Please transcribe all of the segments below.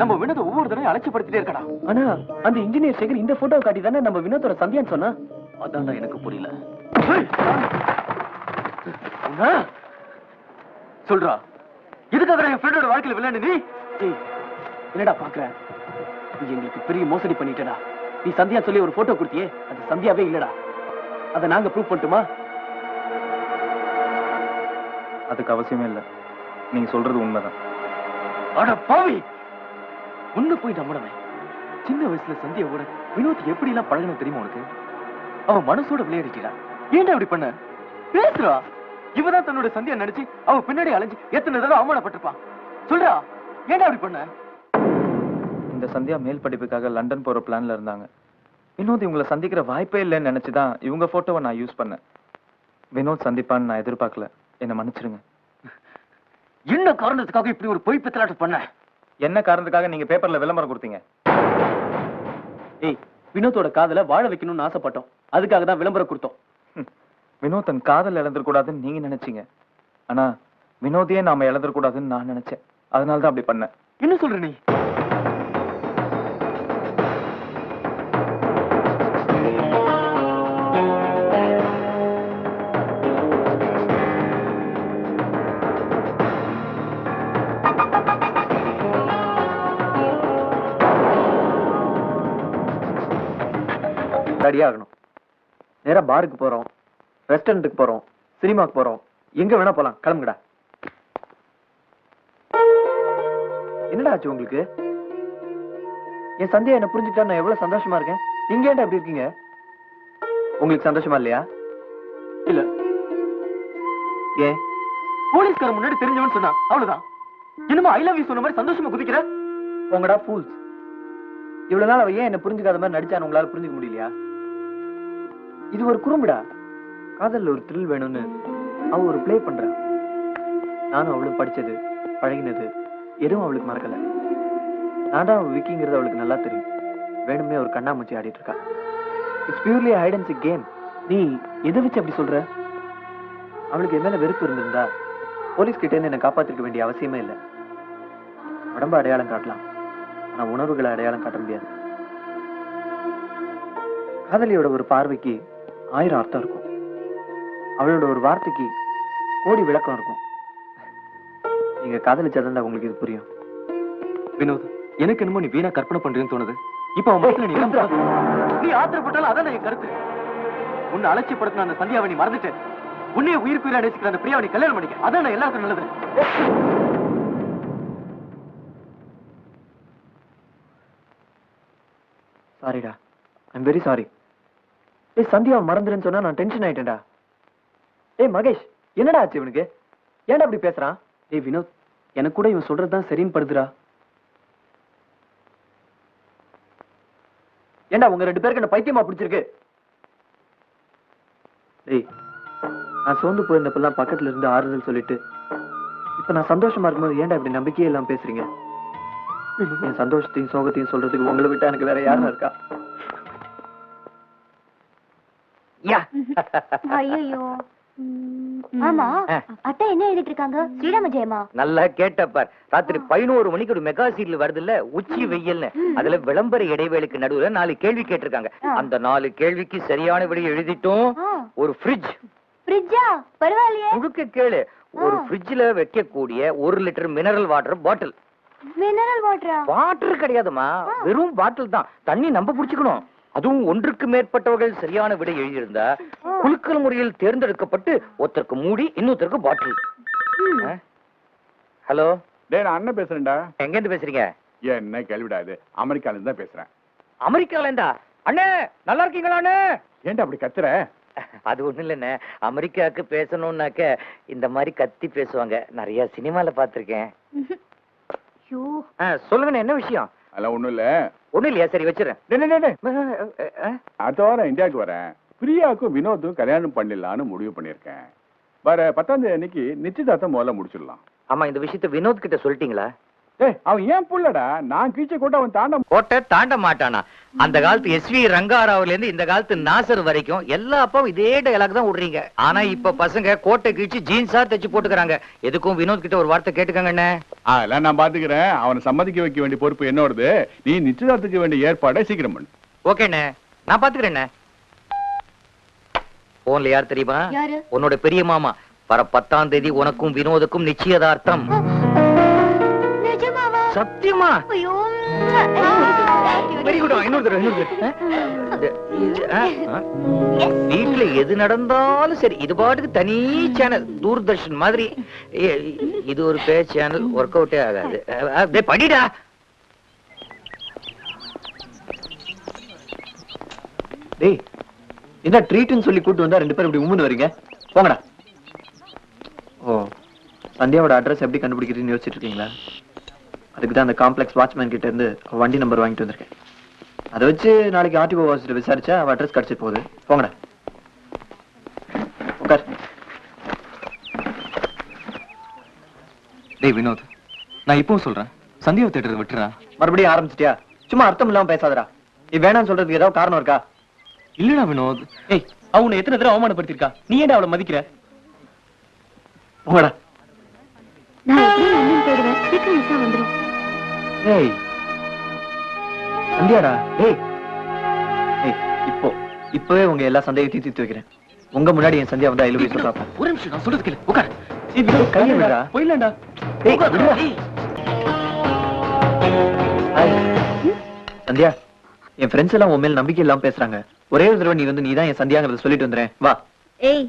நம்ம வினோத ஒவ்வொரு தடவையும் அலட்சியப்படுத்திட்டே இருக்கடா. ஆனா அந்த இன்ஜினியர் சேகர் இந்த போட்டோவை காட்டி தானே நம்ம வினோத்தோட சந்தியான்னு சொன்னா. அதான் எனக்கு புரியல. சொல்றா, இதுக்காக என் ஃப்ரெண்டோட வாழ்க்கையில விளையாடு நீ? என்னடா பாக்குற? நீ எங்களுக்கு பெரிய மோசடி பண்ணிட்டடா. நீ சந்தியா சொல்லி ஒரு போட்டோ கொடுத்தியே, அது சந்தியாவே இல்லடா. அதை நாங்க ப்ரூவ் பண்ணட்டுமா? அதுக்கு அவசியமே இல்லை. நீங்க சொல்றது உண்மைதான். அட பாவி, ஒண்ணு போய் நம்பணுமே. சின்ன வயசுல சந்தியாவோட வினோத் எப்படி எல்லாம் பழகணும் தெரியுமா உனக்கு? அவன் மனசோட விளையாடிட்டா. ஏன்டா அப்படி பண்ண? பேசுறா. இவதான் தன்னோட சந்தியா நினைச்சு அவ பின்னாடி அலைஞ்சு எத்தனை தடவை அவமானப்பட்டிருப்பான். சொல்றா, ஏன்டா அப்படி பண்ண? இந்த சந்தியா மேல் படிப்புக்காக லண்டன் போற பிளான்ல இருந்தாங்க. வினோத் இவங்களை சந்திக்கிற வாய்ப்பே இல்லைன்னு நினைச்சுதான் இவங்க போட்டோவை நான் யூஸ் பண்ணேன். வினோத் சந்திப்பான்னு நான் எதிர்பார்க்கல. என்ன மன்னிச்சிருங்க. என்ன காரணத்துக்காக இப்படி ஒரு பொய் பித்தலாட்டம் பண்ண? என்ன காரணத்துக்காக நீங்க பேப்பர்ல விளம்பரம் கொடுத்தீங்க? ஏய், வினோத்தோட காதல வாழ வைக்கணும்னு ஆசைப்பட்டோம். அதுக்காக தான் விளம்பரம் கொடுத்தோம். வினோத் தன் காதல் இழந்துடக்கூடாதுன்னு நீங்க நினைச்சீங்க. ஆனா வினோதையே நாம இழந்துடக்கூடாதுன்னு நான் நினைச்சேன். அதனாலதான் அப்படி பண்ணேன். என்ன சொல்ற நீ? ரெடியா ஆகணும். நேரா பாருக்கு போறோம், ரெஸ்டாரண்ட்டுக்கு போறோம், சினிமாக்கு போறோம், எங்க வேணா போலாம். கிளம்புங்கடா. என்னடா ஆச்சு உங்களுக்கு? என் சந்தியா என்ன புரிஞ்சுக்கிட்டா நான் எவ்வளவு சந்தோஷமா இருக்கேன். நீங்க ஏன்டா எப்படி இருக்கீங்க? உங்களுக்கு சந்தோஷமா இல்லையா? இல்ல. ஏன்? போலீஸ்கார முன்னாடி தெரிஞ்சவன் சொன்னா அவ்வளவுதான். என்னமோ ஐ லவ் யூ சொன்ன மாதிரி சந்தோஷமா குதிக்கிற. உங்கடா ஃபூல்ஸ். இவ்வளவு நாள் அவ ஏன் என்ன புரிஞ்சுக்காத மாதிரி நடிச்சான்னு உங்களால புரிஞ்சுக்க முடியலையா? இது ஒரு குறும்புடா. காதல்ல ஒரு த்ரில் வேணும்னு அவ ஒரு பிளே பண்றா. நானும் அவளும் படிச்சது பழகினது எதுவும் அவளுக்கு மறக்கல. நான் தான் அவள் விக்கிங்கிறது அவளுக்கு நல்லா தெரியும். வேணும்னே ஒரு கண்ணாமூச்சி ஆடிட்டு இருக்கா. It's purely hide and seek game. நீ எதை வச்சு அப்படி சொல்ற? அவளுக்கு என் மேல வெறுப்பு இருந்திருந்தா போலீஸ் கிட்ட இருந்து என்னை காப்பாத்திருக்க வேண்டிய அவசியமே இல்லை. உடம்ப அடையாளம் காட்டலாம், ஆனா உணர்வுகளை அடையாளம் காட்ட முடியாது. காதலியோட ஒரு பார்வைக்கு 1000 அர்த்தம் இருக்கும். அவளோட ஒரு வார்த்தைக்கு கோடி விளக்கம் இருக்கும். நீங்க காதலிச்சாதான் உங்களுக்கு இது புரியும். வினோத், எனக்கு என்னமோ நீ வீணா கற்பனை பண்றேன்னு தோணுது. இப்ப அவன் மனசுல நீ ஆத்திரப்பட்டாலும் அதான் என் கருத்து. உன்னை அலட்சியப்படுத்தின அந்த சந்தியாவை நீ மறந்துட்டு உன்னைய உயிர்ப்புயிரா நேசிக்கிற அந்த பிரியாவை நீ கல்யாணம் பண்ணிக்க. அதான் நான் எல்லாருக்கும் நல்லது. சாரிடா, ஐம் வெரி சாரி. ஏய், சந்தியாவை மறந்துருன்னு சொன்னா நான் டென்ஷன் ஆயிட்டேன்டா. ஏய் மகேஷ், என்னடா ஆச்சு இவனுக்கு? ஏன்டா அப்படி பேசுறான்? ஏய் வினோத், எனக்கு கூட இவன் சொல்றதுதான் சரின்னு படுதுடா. ஏண்டா உங்க 2 பேருக்கு என்ன பைத்தியமா பிடிச்சிருக்கு? ஏய், நான் சோர்ந்து போயிருந்தப்பெல்லாம் பக்கத்துல இருந்து ஆறுதல் சொல்லிட்டு இப்ப நான் சந்தோஷமா இருக்கும்போது ஏன்டா இப்படி நம்பிக்கையே இல்லாம பேசுறீங்க? என் சந்தோஷத்தையும் சோகத்தையும் சொல்றதுக்கு உங்களை விட்டா எனக்கு வேற யாரும் இருக்கா? ஐயோ, ஆமா அத்தை என்ன எழுதிட்டு இருக்காங்க? ஸ்ரீராம ஜெயமா? நல்லா கேட்டப்பார். ராத்திரி 11 மணிக்கு ஒரு மெகா சீரியல் வருது இல்ல, உச்சி வெயில்னு. அதுல விளம்பர இடைவேளைக்கு நடுவுல 4 கேள்வி கேட்டிருக்காங்க. அந்த 4 கேள்விக்கு சரியான விடை எழுதிட்டோம். ஒரு ஃப்ரிட்ஜ். ஃப்ரிட்ஜா? பரவாயில்லையே. முழுக்க கேளு. ஒரு ஃப்ரிட்ஜ்ல வைக்கக்கூடிய 1 litre mineral water bottle. Mineral வாட்டரா? வாட்டர் கிடையாதுமா, வெறும் பாட்டில் தான். தண்ணி நம்ம புடிச்சுக்கணும். அதுவும் 1க்கு மேற்பட்டவர்கள் சரியான விடை எழுதியிருந்தா குலுக்கல் முறையில் தேர்ந்தெடுக்கப்பட்டு ஒருத்தருக்கு மூடி இன்னொருத்தருக்கு பாட்டில். ஹலோ, டேய் நான் அண்ணன் பேசுறேன்டா. எங்க இருந்து பேசுறீங்க? என்ன கேள்விடாது, அமெரிக்கால இருந்து தான் பேசுறேன். அமெரிக்கால இருந்தா? அண்ணே நல்லா இருக்கீங்களா அண்ணே? ஏன்டா அப்படி கத்துற? அது ஒண்ணு இல்லண்ணே, அமெரிக்காவுக்கு பேசணும்னாக்க இந்த மாதிரி கத்தி பேசுவாங்க. நிறைய சினிமால பாத்திருக்கேன். சொல்லுங்கண்ணே, என்ன விஷயம்? அதெல்லாம் ஒண்ணும் இல்ல. ஒண்ணும் இல்லையா? சரி வச்சிடறேன். அடுத்த வாரம் இந்தியாவுக்கு வரேன். பிரியாவுக்கும் வினோத்துக்கும் கல்யாணம் பண்ணிடலான்னு முடிவு பண்ணிருக்கேன். வர 10ஆம் தேதி அன்னைக்கு நிச்சயதார்த்தம் முதல்ல முடிச்சிடலாம். ஆமா, இந்த விஷயத்த வினோத் கிட்ட சொல்லிட்டீங்களா? ஏய் அவன் ஏன் புள்ளடா, நான் கீச்ச கூட அவன் தாண்ட கோட்டை தாண்ட மாட்டானா? அந்த காலத்து எஸ்வி ரங்காராவுல இருந்து இந்த காலத்து நாசர் வரைக்கும் எல்லா அப்பாவும் இதே டயலாக் தான் விடுறீங்க. ஆனா இப்ப பசங்க கோட்டை கீழ்ச்சி ஜீன்ஸா தைச்சு போட்டுக்கிறாங்க. எதுக்கும் வினோத் கிட்ட ஒரு வார்த்தை கேட்டுக்கங்க அண்ணே. அதெல்லாம் நான் பாத்துக்கிறேன். அவனை சம்மதிக்க வைக்க வேண்டிய பொறுப்பு என்னோடது. நீ நிச்சயதார்த்தத்துக்கு வேண்டிய ஏற்பாடை சீக்கிரம் பண்ணு. ஓகேண்ணே, நான் பாத்துக்கிறேண்ணே. போன்ல யார் தெரியுமா? யாரு? உன்னோட பெரிய மாமா. வர 10ஆம் தேதி உனக்கும் வினோதுக்கும் நிச்சயதார்த்தம். நிஜமாவா? சத்தியமா? ஐயோ வெரி குட். இன்னொரு வீட்டுல எது நடந்தாலும் சரி, இது பாட்டுக்கு தனி சேனல், தூர்தர்ஷன் மாதிரி. இது ஒரு பே சேனல், ஒர்க் அவுட்டே ஆகாது. படிடா. டேய் என்ன ட்ரீட்னு சொல்லி கூட்டு வந்தா 2 பேரும் இப்படி உம்முன்னு வரீங்க? போங்கடா. ஓ, சந்தியாவோட அட்ரஸ் எப்படி கண்டுபிடிக்கிறதுன்னு யோசிச்சுட்டு இருக்கீங்களா? அதுக்கு தான் அந்த காம்ப்ளெக்ஸ் வாட்ச்மேன் கிட்ட இருந்து வண்டி நம்பர் வாங்கிட்டு வந்திருக்கேன். அதை வச்சு நாளைக்கு ஆர்டிஓ ஆஃபீஸில் விசாரிச்சா அவ அட்ரஸ் கிடைச்சி போகுது. போங்கடா. உட்கார். டேய் வினோத், நான் இப்பவும் சொல்றேன், சந்தியாவை தேடுறத விட்டுறா. மறுபடியும் ஆரம்பிச்சிட்டியா? சும்மா அர்த்தம் இல்லாம பேசாதடா. நீ வேணாம்னு சொல்றதுக்கு ஏதாவது காரணம் இருக்கா? இல்லடா வினோத். ஏய், அவனை எத்தனை தடவை அவமானப்படுத்திருக்கா? நீ ஏன்டா அவளை மதிக்கிற? போங்கடா. நான் எப்படி லண்டன் போயிடுவேன், சீக்கிரம் விசா வந்துடும். ஏய் சந்தியாடா. ஏய் ஏய், இப்பவே உங்க எல்லா சந்தேகத்தையும் தீர்த்து வைக்கிறேன். உங்க முன்னாடி என் சந்தியா வந்து ஐலவி சொல்றாப்ப. ஒரு நிமிஷம், நான் சொல்றது கேளு. உட்கார். கையை விடுடா. போயிடலாம்டா. ஏய் விடுடா. சந்தியா, என் ஃப்ரெண்ட்ஸ் எல்லாம் உன் மேல நம்பிக்கை இல்லாம பேசுறாங்க. ஒரே ஒரு தடவை நீ வந்து நீதான் என் சந்தியாங்கிறத சொல்லிட்டு வந்துறேன். வா. ஏய்,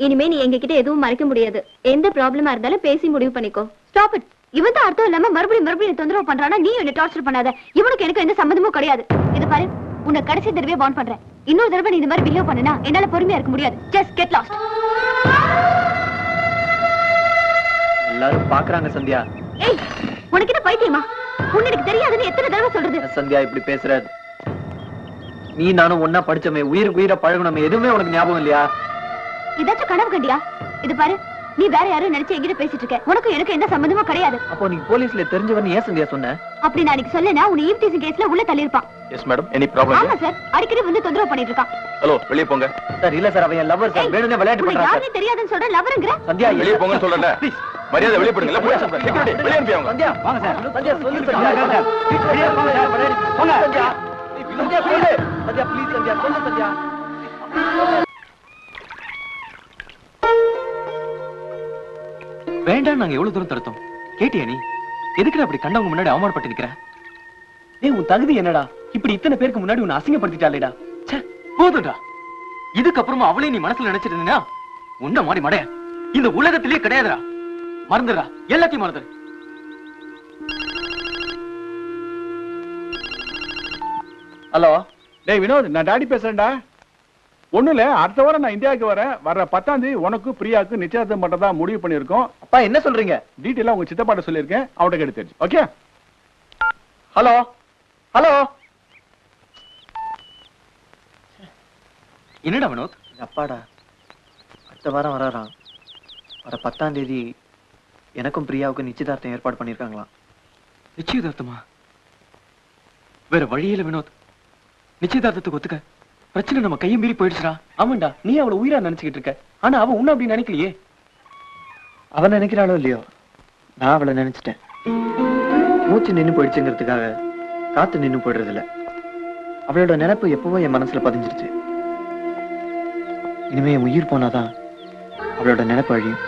இனிமே நீ எங்க கிட்ட எதுவும் மறைக்க முடியாது. எந்த ப்ராப்ளமா இருந்தாலும் பேசி முடிவு பண்ணிக்கோ. Stop it. இவன் தான் அர்த்தம் இல்லாம மறுபடியும் தொந்தரவு பண்றானா? நீ என்ன டார்ச்சர் பண்ணாத. இவனுக்கு எனக்கு எந்த சம்பந்தமும் கிடையாது. இது பாரு, உன்னை கடைசி தடவை வார்ன் பண்றேன். இன்னொரு தடவை நீ இந்த மாதிரி பிஹேவ் பண்ணனா என்னால பொறுமையா இருக்க முடியாது. Just get lost. எல்லாரும் பாக்குறாங்க சந்தியா. ஏய், உனக்கு என்ன பைத்தியமா? உனக்கு தெரியாதுன்னு எத்தனை தடவை சொல்றது? சந்தியா இப்படி பேசுற. நீ நானும் ஒன்னா படிச்சோமே, உயிருக்கு உயிரை பழகணுமே, எதுவுமே உனக்கு ஞாபகம் இல்லையா? இதாச்சும் கனவு கண்டியா? இது பாரு, நீ வேற யாரும் நினைச்சு என்கிட்ட பேசிட்டு இருக்க. உனக்கு எனக்கு எந்த சம்பந்தமும் கிடையாது. அப்போ நீ போலீஸ்ல தெரிஞ்சவன்னு ஏன் சந்தியா சொன்ன? அப்படி நான் அன்னைக்கு சொன்னேனா உன்னை ஈவ் டீசிங் கேஸ்ல உள்ள தள்ளிருப்பான். Yes madam, any problem? ஆமா சார், அடிக்கடி வந்து தொந்தரவு பண்ணிட்டு இருக்கான். ஹலோ, வெளிய போங்க. சார் இல்ல சார், அவன் என் லவர் சார். வேணும்னே விளையாட்டு உனக்கு பண்றான் யாருன்னு தெரியாதுன்னு சொல்ற லவர்ங்கற? சந்தியா வெளிய போங்கன்னு சொல்றேன். ப்ளீஸ் மரியாதை வெளிய போடுங்க. இல்ல போலீஸ் சொல்றேன். செக்யூரிட்டி வெளிய அனுப்பி அவங்க. சந்தியா வாங்க சார். சந்தியா சொல்லு சந்தியா. வெளிய போங்க சார், விளையாடி போங்க சந்தியா. சந்தியா சொல்லு. சந்தியா ப்ளீஸ் சந்தியா சொல்லு சந்தியா. வேண்டாம், நாங்க எவ்வளவு தூரம் தடுத்தோம் கேட்டியா நீ? எதுக்குடா அப்படி கண்டவங்க முன்னாடி அவமானப்பட்டு நிக்கிற? ஏய், உன் தகுதி என்னடா? இப்படி இத்தனை பேருக்கு முன்னாடி உன்னை அசிங்கப்படுத்திட்டாலேடா. ச்சே, போதும்டா. இதுக்கப்புறமா அவளே நீ மனசுல நினைச்சிட்டு இருந்தீனா உன்ன மாடி மடைய இந்த உலகத்திலேயே கிடையாதுடா. மறந்துடா, எல்லாத்தையும் மறந்துடு. ஹலோ. டேய் வினோத், நான் டாடி பேசுறேன்டா. ஒண்ணும் இல்ல, அடுத்த வாரம் நான் இந்தியாவுக்கு வரேன். வர்ற 10ஆம் தேதி உனக்கு பிரியாவுக்கு நிச்சயதார்த்தம் பண்றதா முடிவு பண்ணிருக்கோம். அப்பா என்ன சொல்றீங்க? டீட்டெயிலா உங்க சித்தப்பாட்ட சொல்லியிருக்கேன். அவட்ட கேட்டு தெரிஞ்சு. ஓகே. Hello hello. என்னடா வினோத்? அப்பாடா, அடுத்த வாரம் வராராம். வர 10ஆம் தேதி எனக்கும் பிரியாவுக்கும் நிச்சயதார்த்தம் ஏற்பாடு பண்ணிருக்காங்களாம். நிச்சயதார்த்தமா? வேற வழியில வினோத், நிச்சயதார்த்தத்துக்கு ஒத்துக்க. பிரச்சனை நம்ம கையை மீறி போயிடுச்சுடா. ஆமாண்டா, நீ அவளை உயிரா நினைச்சுக்கிட்டு இருக்க. ஆனா அவ உன்ன அப்படி நினைக்கலையே. அவன் நினைக்கிறாளோ இல்லையோ, நான் அவளை நினைச்சிட்டேன். மூச்சு நின்னு போயிடுச்சுங்கிறதுக்காக காத்து நின்னு போயிடுறது இல்ல. அவளோட நினைப்பு எப்பவோ என் மனசுல பதிஞ்சிருச்சு. இனிமே என் உயிர் போனாதான் அவளோட நினைப்பு அழியும்.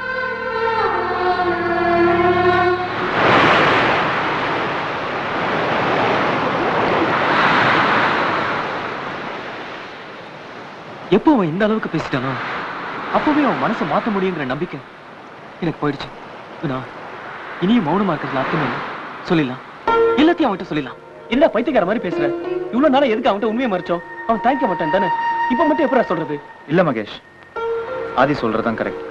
எப்போ அவன் இந்த அளவுக்கு பேசிட்டானோ அப்பவே அவன் மனசை மாத்த முடியுங்கிற நம்பிக்கை எனக்கு போயிடுச்சு. இனியும் மௌனமா இருக்கிறதுல அர்த்தமே இல்லை. சொல்லிடலாம், எல்லாத்தையும் அவன்கிட்ட சொல்லிடலாம். என்ன பைத்தியக்கார மாதிரி பேசுற? இவ்வளவு நாளா எதுக்கு அவன்கிட்ட உண்மையை மறைச்சோம்? அவன் தாங்கிக்க மாட்டான் தானே? இப்ப மட்டும் எப்படா சொல்றது? இல்ல மகேஷ், ஆதி சொல்றதுதான் கரெக்ட்.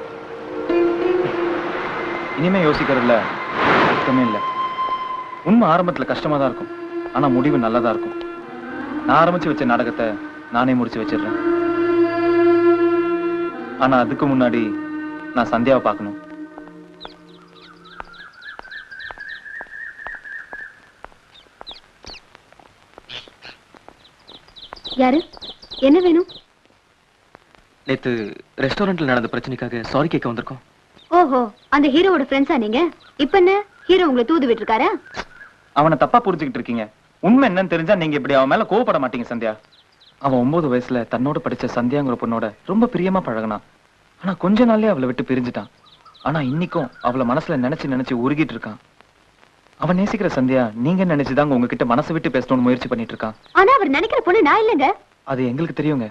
இனிமே யோசிக்கிறதுல அர்த்தமே இல்ல. உண்மை ஆரம்பத்துல கஷ்டமா தான் இருக்கும், ஆனா முடிவு நல்லதா இருக்கும். நான் ஆரம்பிச்சு வச்ச நாடகத்தை நானே முடிச்சு வச்சிடுறேன். ஆனா அதுக்கு முன்னாடி நான் சந்தியாவை பார்க்கணும். யாரு? என்ன வேணும்? நேத்து ரெஸ்டாரண்ட்ல நடந்த பிரச்சனைக்காக சாரி கேட்க வந்திருக்கோம். ஓஹோ, அந்த ஹீரோவோட ஃப்ரெண்ட்ஸா நீங்க? இப்ப என்ன ஹீரோ உங்களை தூது விட்டுருக்காரா? அவனை தப்பா புரிஞ்சுக்கிட்டு இருக்கீங்க. உண்மை என்னன்னு தெரிஞ்சா நீங்க இப்படி அவன் மேல கோவப்பட மாட்டீங்க சந்தியா. அவன் 9 வயசுல தன்னோட படிச்ச சந்தியாங்கிற பொண்ணோட ரொம்ப பிரியமா பழகினான். ஆனா கொஞ்ச நாள்லயே அவளை விட்டு பிரிஞ்சுட்டான். ஆனா இன்னைக்கும் அவளை மனசுல நினைச்சு உருகிட்டு இருக்கான். அவன் நேசிக்கிற சந்தியா நீங்க நினைச்சுதாங்க உங்ககிட்ட மனசு விட்டு பேசணும்னு முயற்சி பண்ணிட்டு இருக்கான். ஆனா அவர் நினைக்கிற பொண்ணு நான் இல்லங்க. அது எங்களுக்கு தெரியுங்க,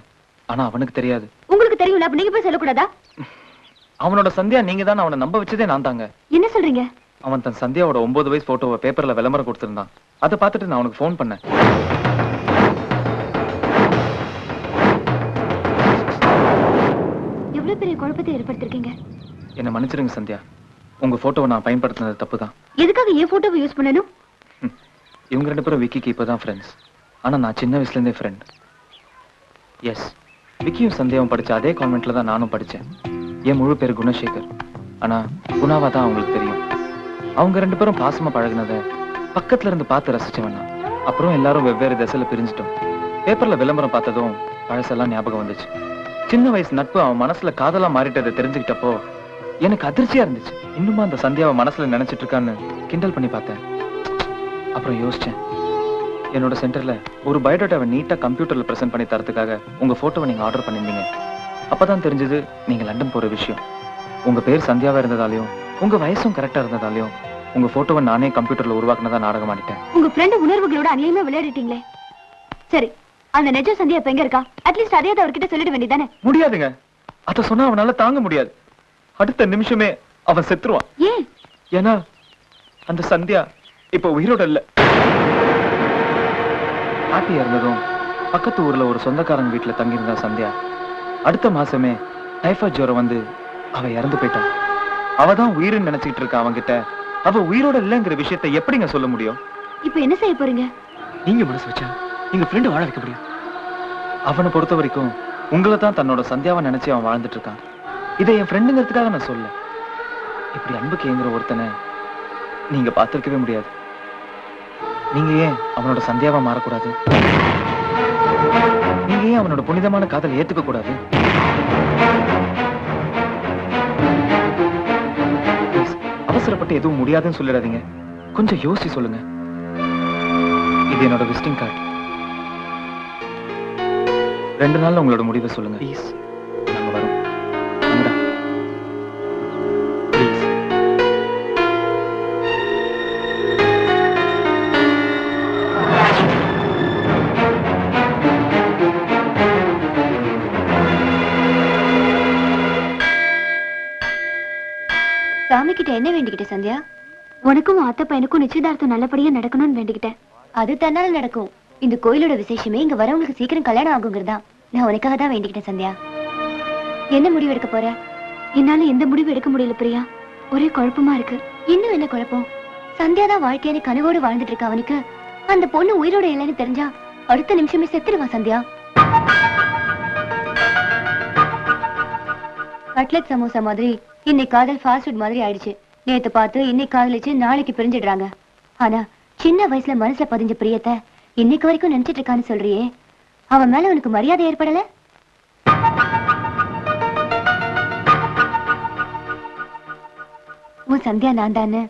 ஆனா அவனுக்கு தெரியாது. உங்களுக்கு தெரியும்ல, அப்ப நீங்க போய் சொல்லக்கூடாதா? அவனோட சந்தியா நீங்க தான் அவனை நம்ப வச்சதே நான் தாங்க. என்ன சொல்றீங்க? அவன் தன் சந்தியாவோட 9 வயசு போட்டோவை பேப்பர்ல விளம்பரம் கொடுத்திருந்தான். அதை பார்த்துட்டு நான் அவனுக்கு ஃபோன் பண்ணேன். எவ்வளவு பெரிய குழப்பத்தை ஏற்படுத்திருக்கீங்க. என்ன மன்னிச்சிருங்க சந்தியா, உங்க போட்டோவை நான் பயன்படுத்தினது தப்பு தான். எதுக்காக என் போட்டோவை யூஸ் பண்ணணும்? இவங்க 2 பேரும் விக்கிக்கு இப்பதான் ஃப்ரெண்ட்ஸ். ஆனா நான் சின்ன வயசுல இருந்தே ஃப்ரெண்ட். எஸ், விக்கியும் சந்தியாவும் படிச்ச அதே கான்வென்ட்ல தான் நானும் படிச்சேன். என் முழு பேர் குணசேகர். ஆனா குணாவா தான் அவங்களுக்கு தெரியும். அவங்க 2 பேரும் பாசமா பழகினதை பக்கத்துல இருந்து பார்த்து ரசிச்சவன் நான். அப்புறம் எல்லாரும் வெவ்வேறு திசையில பிரிஞ்சிட்டோம். பேப்பர்ல விளம்பரம் பார்த்ததும் பழசெல்லாம் ஞாபகம் வந்துச்சு. சின்ன வயசு நட்பு அவன் மனசுல காதலா மாறிட்டதை தெரிஞ்சுக்கிட்டப்போ எனக்கு அதிர்ச்சியா இருந்துச்சு. இன்னுமா அந்த சந்தியாவை மனசுல நினைச்சிட்டு இருக்கான்னு கிண்டல் பண்ணி பார்த்தேன். அப்புறம் யோசிச்சேன், என்னோட சென்டர்ல ஒரு பயோடேட்டாவை நீட்டா கம்ப்யூட்டர்ல பிரசன்ட் பண்ணி தரதுக்காக உங்க போட்டோவை நீங்க ஆர்டர் பண்ணிருந்தீங்க. அப்பதான் தெரிஞ்சது நீங்க லண்டன் போற விஷயம். உங்க பேர் சந்தியாவா இருந்ததாலையும் உங்க வயசும் கரெக்டா இருந்ததாலையும் உங்க போட்டோவை நானே கம்ப்யூட்டர்ல உருவாக்குனதா நாடகம் ஆடிட்டேன். உங்க ஃப்ரெண்ட் உணர்வுகளோட அநியாயமா விளையாடிட்டீங்களே. சரி, அந்த நெஜ சந்தியா இப்ப எங்க இருக்கா? அட்லீஸ்ட் அதையாவது அவர்கிட்ட சொல்லிட வேண்டியதானே? முடியாதுங்க. அத சொன்னா அவனால தாங்க முடியாது. அடுத்த நிமிஷமே அவன் செத்துருவான். ஏன்? ஏன்னா அந்த சந்தியா இப்ப உயிரோட இல்ல. பாட்டி இறந்ததும் பக்கத்து ஊர்ல ஒரு சொந்தக்காரங்க வீட்டுல தங்கியிருந்தா சந்தியா. அடுத்த மாசமே டைஃபாய்ட் ஜுரம் வந்து அவ இறந்து போயிட்டான். அவதான் உயிர்னு நினைச்சுக்கிட்டு இருக்கா. அவங்கிட்ட அவ உயிரோட இல்லங்கிற விஷயத்தை எப்படிங்க சொல்ல முடியும்? இப்ப என்ன செய்ய போறீங்க? நீங்க மனசு வச்சா எங்க ஃப்ரெண்ட் வாழ வைக்க முடியும். அவனை பொறுத்த வரைக்கும் உங்களை தான் தன்னோட சந்தியாவை நினைச்சு அவன் வாழ்ந்துட்டு இருக்கான். இதை என் ஃப்ரெண்டுங்கிறதுக்காக நான் சொல்ல. இப்படி அன்புக்கு ஏங்குற ஒருத்தனை நீங்க பார்த்திருக்கவே முடியாது. நீங்க ஏன் அவனோட சந்தியாவா மாறக்கூடாது? நீங்க ஏன் அவனோட புனிதமான காதலை ஏத்துக்க கூடாது? Please, அவசரப்பட்டு எதுவும் முடியாதுன்னு சொல்லிடாதீங்க. கொஞ்சம் யோசிச்சு சொல்லுங்க. இது என்னோட விசிட்டிங் கார்டு. 2 நாள்ல உங்களோட முடிவை சொல்லுங்க. ப்ளீஸ். நாங்க வரோம். வாங்கடா. ப்ளீஸ். சாமி கிட்ட என்ன வேண்டிக்கிட்ட சந்தியா? உனக்கும் அத்தை பையனுக்கும் நிச்சயதார்த்தம் நல்லபடியா நடக்கணும்னு வேண்டிக்கிட்டேன். அது தன்னால நடக்கும். இந்த கோயிலோட விசேஷமே இங்க வரவங்களுக்கு சீக்கிரம் கல்யாணம் ஆகுங்கிறதா. நான் உனக்காக தான் வேண்டிக்கிட்டேன் சந்தியா. என்ன முடிவு எடுக்க போற? என்னால எந்த முடிவு எடுக்க முடியல பிரியா. ஒரே குழப்பமா இருக்கு. இன்னும் என்ன குழப்பம்? சந்தியா தான் வாழ்க்கையான கனவோடு வாழ்ந்துட்டு இருக்க. அவனுக்கு அந்த பொண்ணு உயிரோட இல்லைன்னு தெரிஞ்சா அடுத்த நிமிஷமே செத்துருவா சந்தியா. கட்லெட் சமோசா மாதிரி இன்னைக்கு காதல் ஃபாஸ்ட் ஃபுட் மாதிரி ஆயிடுச்சு. நேத்து பார்த்து இன்னைக்கு காதலிச்சு நாளைக்கு பிரிஞ்சிடுறாங்க. ஆனா சின்ன வயசுல மனசுல பதிஞ்ச பிரியத்தை இன்னைக்கு வரைக்கும் நினைச்சிட்டு இருக்கான்னு சொல்றியே, அவன் மேல உனக்கு மரியாதை ஏற்படல? உன் சந்தியா நான் தானே